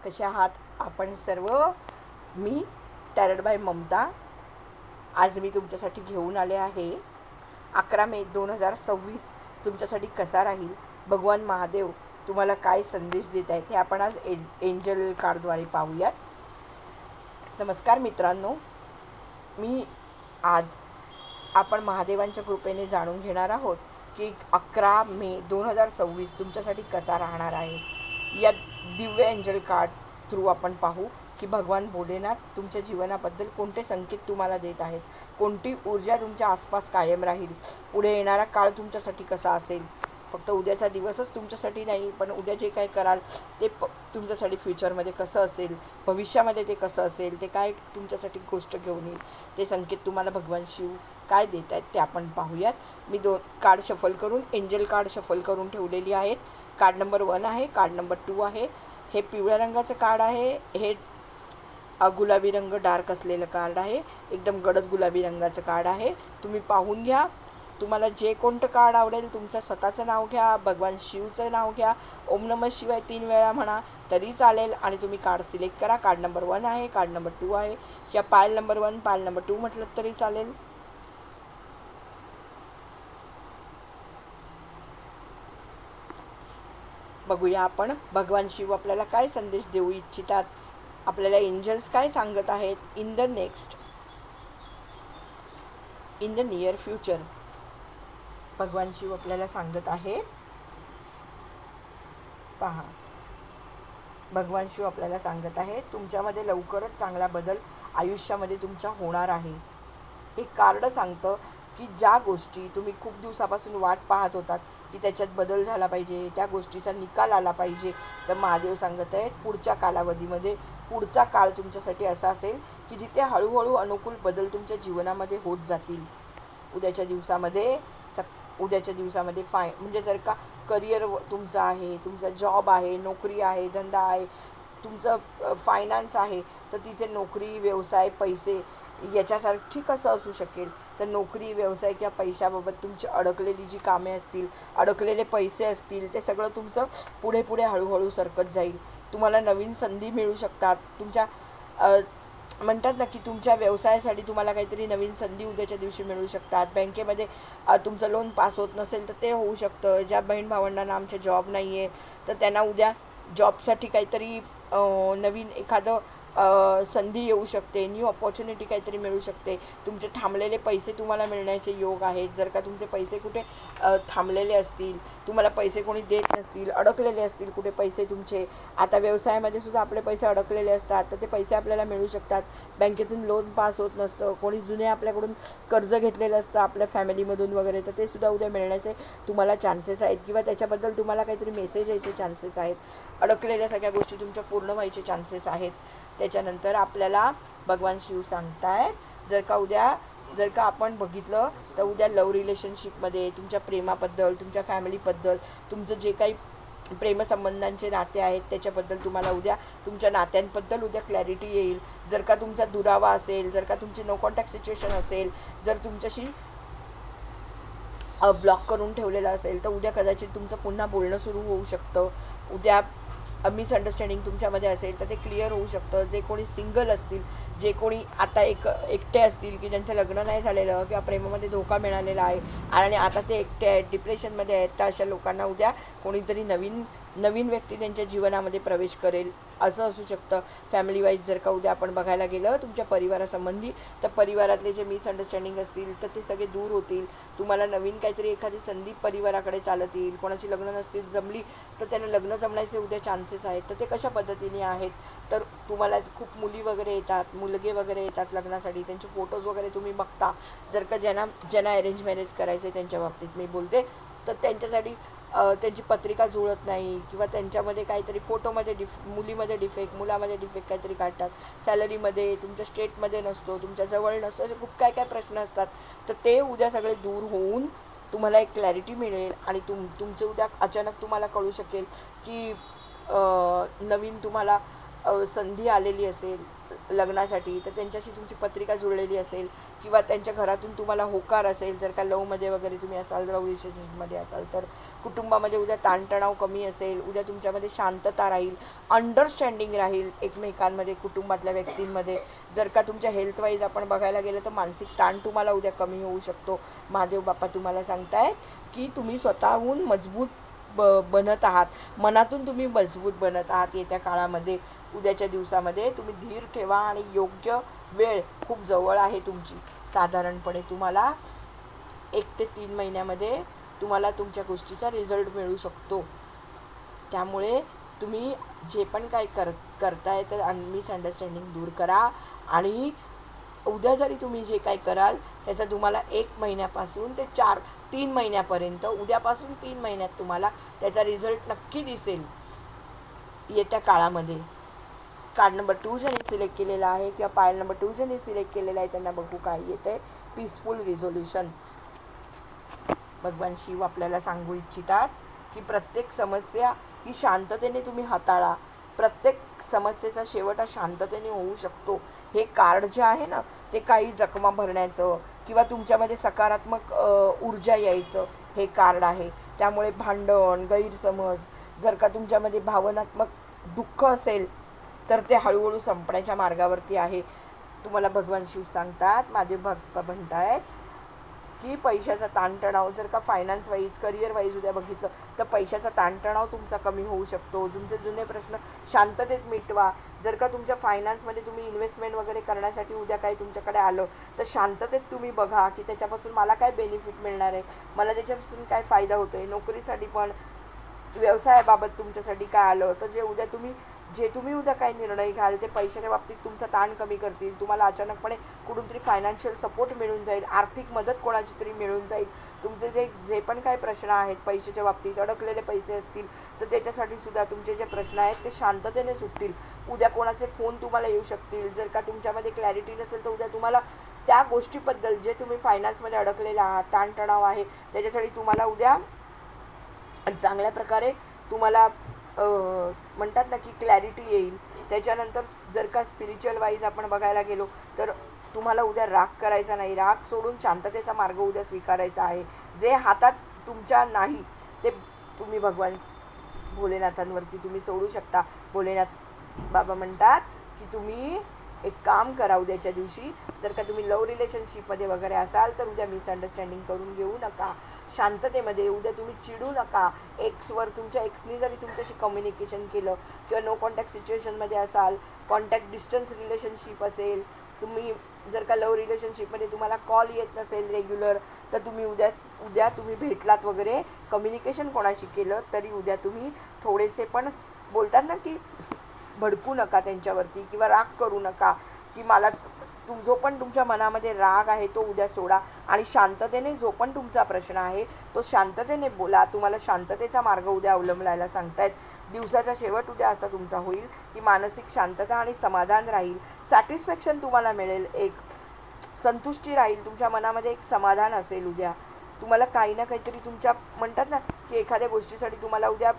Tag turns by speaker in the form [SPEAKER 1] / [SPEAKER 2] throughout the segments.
[SPEAKER 1] कशा आहात आपण सर्व? मी टॅरट बाय ममता आज मी तुमच्यासाठी घेऊन आले आहे 11 मे 2026 तुमच्यासाठी कसा राहील, भगवान महादेव तुम्हाला काय संदेश देत आहेत हे आपण आज एंजल कार्डद्वारे पाहूयात. नमस्कार मित्रांनो, मी आज आपण महादेवांच्या कृपेने जाणून घेणार आहोत की 11 मे 2026 तुमच्यासाठी कसा राहणार आहे. या दिव्य एंजल कार्ड थ्रू आपण पाहू की भगवान भोलेनाथ तुमच्या जीवनाबद्दल कोणते संकेत तुम्हाला देत आहेत, कोणती ऊर्जा तुमच्या आसपास कायम राहील, पुढे येणारा काळ तुमच्यासाठी कसा असेल. फक्त उद्याचा दिवसच तुमच्यासाठी नाही, पण उद्या जे काय कराल ते तुमच्यासाठी फ्युचरमध्ये कसं असेल, भविष्यामध्ये ते कसं असेल, ते काय तुमच्यासाठी गोष्ट घेऊन येईल, ते संकेत तुम्हाला भगवान शिव काय देत आहेत ते आपण पाहूयात. मी 2 कार्ड शफल करून एंजल कार्ड शफल करून ठेवलेली आहेत. कार्ड नंबर 1 आहे, कार्ड नंबर 2 आहे. हे पिवळ्या रंगाचं कार्ड आहे, हे गुलाबी रंग डार्क असलेलं कार्ड आहे, एकदम गडद गुलाबी रंगाचं कार्ड आहे. तुम्ही पाहून घ्या, तुम्हाला जे कोणतं कार्ड आवडेल तुमचं स्वतःचं नाव घ्या, भगवान शिवचं नाव घ्या, ओम नमः शिवाय 3 वेळा म्हणा तरी चालेल आणि तुम्ही कार्ड सिलेक्ट करा. कार्ड नंबर 1 आहे, कार्ड नंबर 2 आहे, या पायल नंबर 1 पायल नंबर 2 म्हटलं तरी चालेल. बघूया आपण भगवान शिव आपल्याला काय संदेश देऊ इच्छितात, आपल्याला एंजल्स काय सांगत आहेत इन द नियर फ्युचर. भगवान शिव आपल्याला सांगत आहे, पहा भगवान शिव आपल्याला सांगत आहे तुमच्यामध्ये लवकरच चांगला बदल आयुष्यामध्ये तुमच्या होणार आहे. हे कार्ड सांगतं की ज्या गोष्टी तुम्ही खूप दिवसापासून वाट पाहत होतात की त्याच्यात बदल झाला पाहिजे, त्या गोष्टीचा निकाल आला पाहिजे, तर महादेव सांगत आहेत पुढच्या कालावधीमध्ये पुढचा काळ तुमच्यासाठी असा असेल की जिथे हळूहळू अनुकूल बदल तुमच्या जीवनामध्ये होत जातील. उद्याच्या दिवसामध्ये म्हणजे जर का करिअर तुमचं आहे, तुमचा जॉब आहे, नोकरी आहे, धंदा आहे, तुमचं फायनान्स आहे, तर तिथे नोकरी, व्यवसाय, पैसे याच्यासाठी कसं असू शकेल, तर नोकरी, व्यवसाय किंवा पैशाबाबत तुमची अडकलेली जी कामे असतील, अडकलेले पैसे असतील, ते सगळं तुमचं पुढे पुढे हळूहळू सरकत जाईल. तुम्हाला नवीन संधी मिळू शकतात. तुमच्या म्हणतात ना की तुमच्या व्यवसायासाठी तुम्हाला काहीतरी नवीन संधी उद्याच्या दिवशी मिळू शकतात. बँकेमध्ये तुमचं लोन पास होत नसेल तर ते होऊ शकतं. ज्या बहीण भावंडांना आमच्या जॉब नाही आहे तर त्यांना उद्या जॉबसाठी काहीतरी नवीन एखादं संधी येऊ शकते, न्यू अपॉर्च्युनिटी काहीतरी मिळू शकते. तुमचे थांबलेले पैसे तुम्हाला मिळण्याचे योग आहेत. जर का तुमचे पैसे कुठे थांबलेले असतील, तुम्हाला पैसे कोणी देत नसतील, अडकलेले असतील कुठे पैसे तुमचे, आता व्यवसायामध्ये सुद्धा आपले पैसे अडकलेले असतात, तर ते पैसे आपल्याला मिळू शकतात. बँकेतून लोन पास होत नसतं, कोणी जुने आपल्याकडून कर्ज घेतलेलं असतं आपल्या फॅमिलीमधून वगैरे, तर ते सुद्धा उद्या मिळण्याचे तुम्हाला चान्सेस आहेत किंवा त्याच्याबद्दल तुम्हाला काहीतरी मेसेज यायचे चान्सेस आहेत. अडकलेल्या सगळ्या गोष्टी तुमच्या पूर्ण व्हायचे चान्सेस आहेत. त्याच्यानंतर आपल्याला भगवान शिव सांगतायत जर का आपण बघितलं तर उद्या लव्ह रिलेशनशिपमध्ये तुमच्या प्रेमाबद्दल, तुमच्या फॅमिलीबद्दल, तुमचं जे काही प्रेमसंबंधांचे नाते आहेत त्याच्याबद्दल तुम्हाला उद्या तुमच्या नात्यांबद्दल उद्या क्लॅरिटी येईल. जर का तुमचा दुरावा असेल, जर का तुमची नो कॉन्टॅक्ट सिच्युएशन असेल, जर तुमच्याशी ब्लॉक करून ठेवलेलं असेल तर उद्या कदाचित तुमचं पुन्हा बोलणं सुरू होऊ शकतं. उद्या मिसअंडरस्टँडिंग तुमच्यामध्ये असेल तर ते क्लिअर होऊ शकतं. जे कोणी सिंगल असतील, जे कोणी आता एकटे असतील की ज्यांचं लग्न नाही झालेलं किंवा प्रेमामध्ये धोका मिळालेला आहे आणि आता ते एकटे आहेत, डिप्रेशनमध्ये आहेत, तर अशा लोकांना उद्या कोणीतरी नवीन व्यक्ती त्यांच्या जीवनामध्ये प्रवेश करेल असं असू शकतं. फॅमिली वाईज जर का उद्या आपण बघायला गेलं तुमच्या परिवारासंबंधी, तर परिवारातले जे मिसअंडरस्टँडिंग असतील तर ते सगळे दूर होतील. तुम्हाला नवीन काहीतरी एखादी संधी परिवाराकडे चालत येईल. कोणाची लग्न नसतील जमली तर त्यांना लग्न जमण्याचे उद्या चान्सेस आहेत. तर ते कशा पद्धतीने आहेत, तर तुम्हाला खूप मुली वगैरे येतात, मुलगे वगैरे येतात लग्नासाठी, त्यांचे फोटोज वगैरे तुम्ही बघता. जर का ज्यांना अरेंज मॅरेज करायचं आहे त्यांच्या बाबतीत मी बोलते, तर त्यांच्यासाठी त्यांची पत्रिका जुळत नाही किंवा त्यांच्यामध्ये काहीतरी फोटोमध्ये मुलीमध्ये डिफेक्ट, मुलामध्ये डिफेक्ट काहीतरी काढतात, सॅलरीमध्ये तुमच्या स्टेटमध्ये नसतो, तुमच्या जवळ नसतो, असे खूप काय प्रश्न असतात. तर ते उद्या सगळे दूर होऊन तुम्हाला एक क्लॅरिटी मिळेल आणि तुमचे उद्या अचानक तुम्हाला कळू शकेल की नवीन तुम्हाला संधी आलेली असेल. लग्नासाठी, तर त्यांच्याशी तुमची पत्रिका जुळलेली असेल किंवा त्यांच्या घरातून तुम्हाला होकार असेल, जर का लवमध्ये वगैरे तुम्ही असाल, लव रिलेशनशिपमध्ये असाल, तर कुटुंबामध्ये उद्या ताणतणाव कमी असेल, उद्या तुमच्यामध्ये शांतता राहील, अंडरस्टँडिंग राहील एकमेकांमध्ये, कुटुंबातल्या व्यक्तींमध्ये. जर का तुमच्या हेल्थवाईज आपण बघायला गेलं तर मानसिक ताण तुम्हाला उद्या कमी होऊ शकतो. महादेव बाप्पा तुम्हाला सांगतायत की तुम्ही स्वतःहून मजबूत बनत आहात, मनातून तुम्ही मजबूत बनत आहात. येत्या काळामध्ये, उद्याच्या दिवसामध्ये तुम्ही धीर ठेवा आणि योग्य वेळ खूप जवळ आहे तुमची. साधारणपणे तुम्हाला 1 ते 3 महिन्यामध्ये तुम्हाला तुमच्या गोष्टीचा रिझल्ट मिळू शकतो. त्यामुळे तुम्ही जे पण काय करताय तर मिसअंडरस्टँडिंग दूर करा. आणि उद्या जरी तुम्ही जे काय कराल त्याचा तुम्हाला 1 महिन्यापासून ते 3 महिन्यापर्यंत, उद्यापासून 3 महिन्यात तुम्हाला त्याचा रिझल्ट नक्की दिसेल. येत्या काळामध्ये कार्ड नंबर 2 ज्यांनी सिलेक्ट केलेला आहे किंवा पायल नंबर 2 ज्यांनी सिलेक्ट केलेला आहे त्यांना बघू काय येत आहे. Peaceful resolution. भगवान शिव आपल्याला सांगू इच्छितात की प्रत्येक समस्या ही शांततेने तुम्ही हाताळा. प्रत्येक समस्येचा शेवट हा शांततेने होऊ शकतो. हे कार्ड जे आहे ना, ते काही जखमा भरण्याचं किंवा तुमच्यामध्ये सकारात्मक ऊर्जा यायचं हे कार्ड आहे. त्यामुळे भांडण, गैरसमज, जर का तुमच्यामध्ये भावनात्मक दुःख असेल तर ते हळूहळू संपण्याच्या मार्गावरती आहे. तुम्हाला भगवान शिव सांगतात, महादेव बाप्पा म्हणतायत की पैशाचा ताणतणाव, जर का फायनान्स वाईज, करिअर वाईज उद्या बघितलं तर पैशाचा ताणतणाव तुमचा कमी होऊ शकतो. तुमचे जुने प्रश्न शांततेत मिटवा. जर का तुमच्या फायनान्समध्ये तुम्ही इन्व्हेस्टमेंट वगैरे करण्यासाठी उद्या काही तुमच्याकडे आलं तर शांततेत तुम्ही बघा की त्याच्यापासून मला काय बेनिफिट मिळणार आहे, मला त्याच्यापासून काय फायदा होतो आहे. नोकरीसाठी पण, व्यवसायाबाबत तुमच्यासाठी काय आलं तर जे तुम्ही उद्या काही निर्णय घ्याल ते पैशाच्या बाबतीत तुमचा ताण कमी करतील. तुम्हाला अचानकपणे कुठून तरी फायनान्शियल सपोर्ट मिळून जाईल, आर्थिक मदत कोणाची तरी मिळून जाईल. तुमचे जे पण काही प्रश्न आहेत पैशाच्या बाबतीत, अडकलेले पैसे असतील तर त्याच्यासाठी सुद्धा तुमचे जे प्रश्न आहेत ते शांततेने सुटतील. उद्या कोणाचे फोन तुम्हाला येऊ शकतील. जर का तुमच्यामध्ये क्लॅरिटी नसेल तर उद्या तुम्हाला त्या गोष्टीबद्दल, जे तुम्ही फायनान्समध्ये अडकलेला आहात, ताणतणाव आहे, त्याच्यासाठी तुम्हाला उद्या चांगल्या प्रकारे तुम्हाला म्हणतात ना की क्लॅरिटी येईल. त्याच्यानंतर जर का स्पिरिच्युअल वाईज आपण बघायला गेलो तर तुम्हाला उद्या राग करायचा नाही. राग सोडून शांततेचा मार्ग उद्या स्वीकारायचा आहे. जे हातात तुमच्या नाही ते तुम्ही भगवान भोलेनाथांवरती तुम्ही सोडू शकता. भोलेनाथ बाबा म्हणतात की तुम्ही एक काम करा उद्याच्या दिवशी, जर का तुम्ही लव रिलेशनशिपमध्ये वगैरे असाल तर उद्या मिसअंडरस्टँडिंग करून घेऊ नका. शांततेमध्ये उद्या तुम्ही चिडू नका. एक्सवर, तुमच्या एक्सनी जरी तुमच्याशी कम्युनिकेशन केलं किंवा नो कॉन्टॅक्ट सिच्युएशनमध्ये असाल, कॉन्टॅक्ट डिस्टन्स रिलेशनशिप असेल, तुम्ही जर का लव रिलेशनशिपमध्ये तुम्हाला कॉल येत नसेल रेग्युलर तर तुम्ही उद्या तुम्ही भेटलात वगैरे, कम्युनिकेशन कोणाशी केलं तरी उद्या तुम्ही थोडेसे पण बोलतात ना की भडकू नका त्यांच्यावरती किंवा राग करू नका. की मला जो पण तुमच्या मनामध्ये राग आहे तो उद्या सोडा आणि शांततेने जो पण तुमचा प्रश्न आहे तो शांततेने बोला. तुम्हाला शांततेचा मार्ग उद्या अवलंबायला सांगतायत. दिवसाचा शेवट उद्या असा तुमचा होईल की मानसिक शांतता आणि समाधान राहील. सॅटिस्फॅक्शन तुम्हाला मिळेल, एक संतुष्टी राहील, तुमच्या मनामध्ये एक समाधान असेल. उद्या तुम्हाला काही ना काहीतरी तुमच्या म्हणतात ना की एखाद्या गोष्टीसाठी तुम्हाला उद्या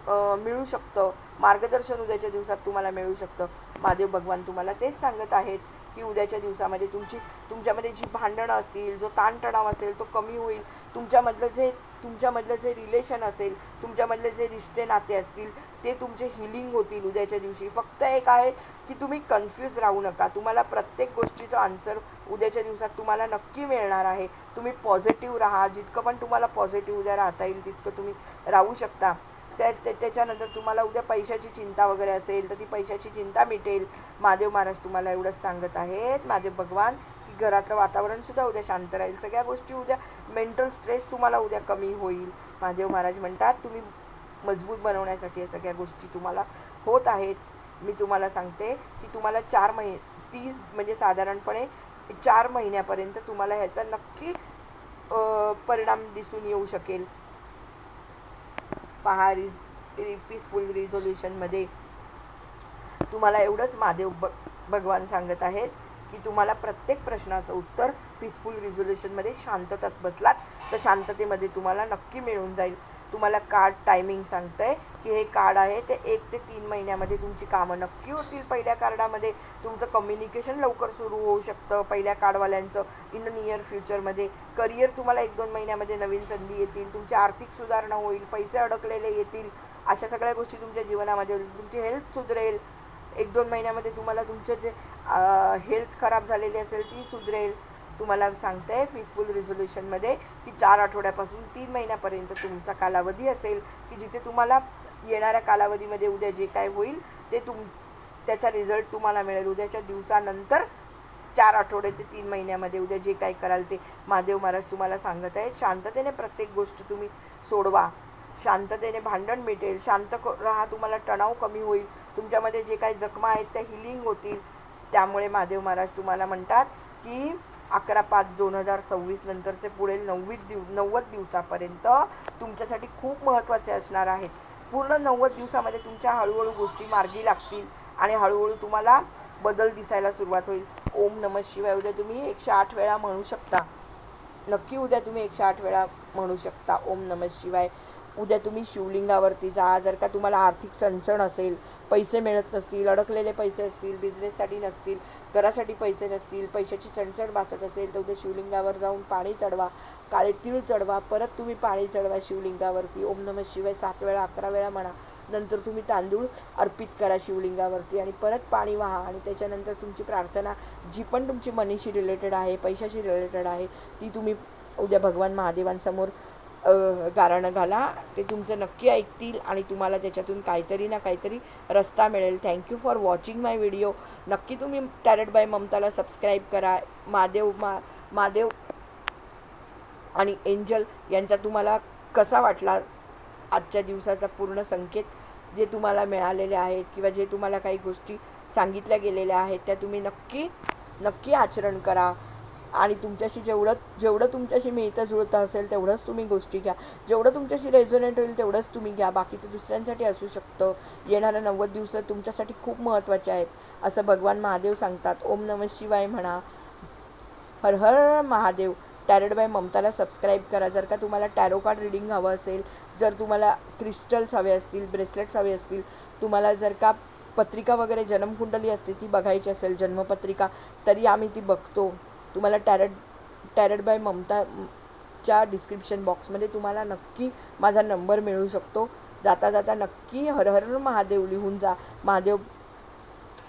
[SPEAKER 1] मिळू शकतं, मार्गदर्शन उद्याच्या दिवसात तुम्हाला मिळू शकतं. महादेव भगवान तुम्हाला तेच सांगत आहेत की उद्याच्या दिवसामध्ये तुमच्यामध्ये जी भांडणं असतील, जो ताणतणाव असेल तो कमी होईल. तुमच्यामधलं जे रिलेशन असेल, तुमच्यामधले जे रिश्ते नाते असतील ते तुमचे हिलिंग होतील उद्याच्या दिवशी. फक्त एक आहे की तुम्ही कन्फ्यूज राहू नका. तुम्हाला प्रत्येक गोष्टीचं आन्सर उद्याच्या दिवसात तुम्हाला नक्की मिळणार आहे. तुम्ही पॉझिटिव्ह राहा. जितकं पण तुम्हाला पॉझिटिव्ह उद्या राहता येईल तितकं तुम्ही राहू शकता. त्याच्यानंतर तुम्हाला उद्या पैशाची चिंता वगैरे असेल तर ती पैशाची चिंता मिटेल. महादेव महाराज तुम्हाला एवढंच सांगत आहेत, महादेव भगवान, की घरातलं वातावरणसुद्धा उद्या शांत राहील. सगळ्या गोष्टी उद्या, मेंटल स्ट्रेस तुम्हाला उद्या कमी होईल. महादेव महाराज म्हणतात तुम्ही मजबूत बनवण्यासाठी या सगळ्या गोष्टी तुम्हाला होत आहेत. मी तुम्हाला सांगते की तुम्हाला 30 म्हणजे साधारणपणे 4 महिन्यापर्यंत तुम्हाला ह्याचा नक्की परिणाम दिसून येऊ शकेल. पहा, पीसफुल रिझोल्युशनमध्ये तुम्हाला एवढंच महादेव भगवान सांगत आहेत की तुम्हाला प्रत्येक प्रश्नाचं उत्तर पीसफुल रिझोल्युशनमध्ये शांततेत बसलात तर शांततेमध्ये तुम्हाला नक्की मिळून जाईल. तुम्हाला कार्ड टायमिंग सांगतंय की हे कार्ड आहे ते 1 ते 3 महिन्यामध्ये तुमची कामं नक्की होतील. पहिल्या कार्डामध्ये तुमचं कम्युनिकेशन लवकर सुरू होऊ शकतं पहिल्या कार्डवाल्यांचं. इन द नियर फ्युचरमध्ये करिअर तुम्हाला 1-2 महिन्यामध्ये नवीन संधी येतील. तुमची आर्थिक सुधारणा होईल, पैसे अडकलेले येतील, अशा सगळ्या गोष्टी तुमच्या जीवनामध्ये होतील. तुमची हेल्थ सुधरेल. 1-2 महिन्यामध्ये तुम्हाला तुमचं जे हेल्थ खराब झालेली असेल ती सुधरेल. तुम्हाला सांगते पीसफुल रिझोल्युशनमध्ये की 4 आठवड्यापासून 3 महिन्यापर्यंत तुमचा कालावधी असेल की जिथे तुम्हाला येणाऱ्या कालावधीमध्ये उद्या जे काय होईल ते त्याचा रिझल्ट तुम्हाला मिळेल. उद्याच्या दिवसानंतर 4 आठवडे ते 3 महिन्यामध्ये उद्या जे काही कराल ते महादेव महाराज तुम्हाला सांगत आहेत. शांततेने प्रत्येक गोष्ट तुम्ही सोडवा. शांततेने भांडण मिटेल. शांत राहा. तुम्हाला तणाव कमी होईल. तुमच्यामध्ये जे काही जखमा आहेत त्या हिलिंग होतील. त्यामुळे महादेव महाराज तुम्हाला म्हणतात की 11/5/2026 नंतरचे पुढील 90 दिवसापर्यंत तुमच्यासाठी खूप महत्त्वाचे असणार आहेत. पूर्ण 90 दिवसामध्ये तुमच्या हळूहळू गोष्टी मार्गी लागतील आणि हळूहळू तुम्हाला बदल दिसायला सुरुवात होईल. ओम नमः शिवाय उद्या तुम्ही 108 वेळा म्हणू शकता. नक्की उद्या तुम्ही 108 वेळा म्हणू शकता ओम नमः शिवाय. उद्या तुम्ही शिवलिंगावरती जा. जर का तुम्हाला आर्थिक चणचण असेल, पैसे मिळत नसतील, अडकलेले पैसे असतील, बिझनेससाठी नसतील, घरासाठी पैसे नसतील, पैशाची चणचण भासत असेल तर उद्या शिवलिंगावर जाऊन पाणी चढवा. काळे तीळ चढवा. परत तुम्ही पाणी चढवा शिवलिंगावरती. ओम नमः शिवाय 7 वेळा 11 वेळा म्हणा. नंतर तुम्ही तांदूळ अर्पित करा शिवलिंगावरती आणि परत पाणी वाहा. आणि त्याच्यानंतर तुमची प्रार्थना जी पण तुमची मनीशी रिलेटेड आहे, पैशाशी रिलेटेड आहे, ती तुम्ही उद्या भगवान महादेवांसमोर गाराणं घाला. ते तुमचं नक्की ऐकतील आणि तुम्हाला त्याच्यातून काहीतरी ना काहीतरी रस्ता मिळेल. Thank you for watching my video. नक्की तुम्ही टॅरेट बाय ममताला सबस्क्राईब करा. महादेव आणि एंजल यांचा तुम्हाला कसा वाटला आजच्या दिवसाचा पूर्ण संकेत जे तुम्हाला मिळालेले आहेत किंवा जे तुम्हाला काही गोष्टी सांगितल्या गेलेल्या आहेत त्या तुम्ही नक्की आचरण करा. आणि तुमच्याशी जेवढं तुमच्याशी मिळतं जुळतं असेल तेवढंच तुम्ही गोष्टी घ्या. जेवढं तुमच्याशी रेझोनेट होईल तेवढंच तुम्ही घ्या. बाकीचं दुसऱ्यांसाठी असू शकतं. येणाऱ्या 90 दिवस तुमच्यासाठी खूप महत्त्वाचे आहेत असं भगवान महादेव सांगतात. ओम नमः शिवाय म्हणा. हर हर महादेव. टॅरेट बाय ममताला सबस्क्राईब करा. जर का तुम्हाला टॅरो कार्ड रिडिंग हवं असेल, जर तुम्हाला क्रिस्टल्स हवे असतील, ब्रेसलेट्स हवे असतील, तुम्हाला जर का पत्रिका वगैरे जन्मकुंडली असते ती बघायची असेल, जन्मपत्रिका, तरी आम्ही ती बघतो. तुम्हाला टॅरेट बाय ममताच्या डिस्क्रिप्शन बॉक्समध्ये तुम्हाला नक्की माझा नंबर मिळू शकतो. जाता जाता नक्की हर हर महादेव लिहून जा. महादेव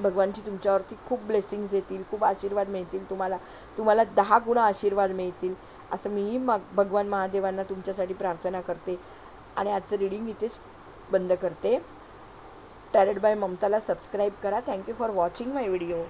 [SPEAKER 1] भगवानची तुमच्यावरती खूप ब्लेसिंग्स येतील, खूप आशीर्वाद मिळतील. तुम्हाला 10 गुणा आशीर्वाद मिळतील असं मीही भगवान महादेवांना तुमच्यासाठी प्रार्थना करते. आणि आजचं रीडिंग इथेच बंद करते. टॅरेट बाय ममताला सबस्क्राईब करा. Thank you for watching my video.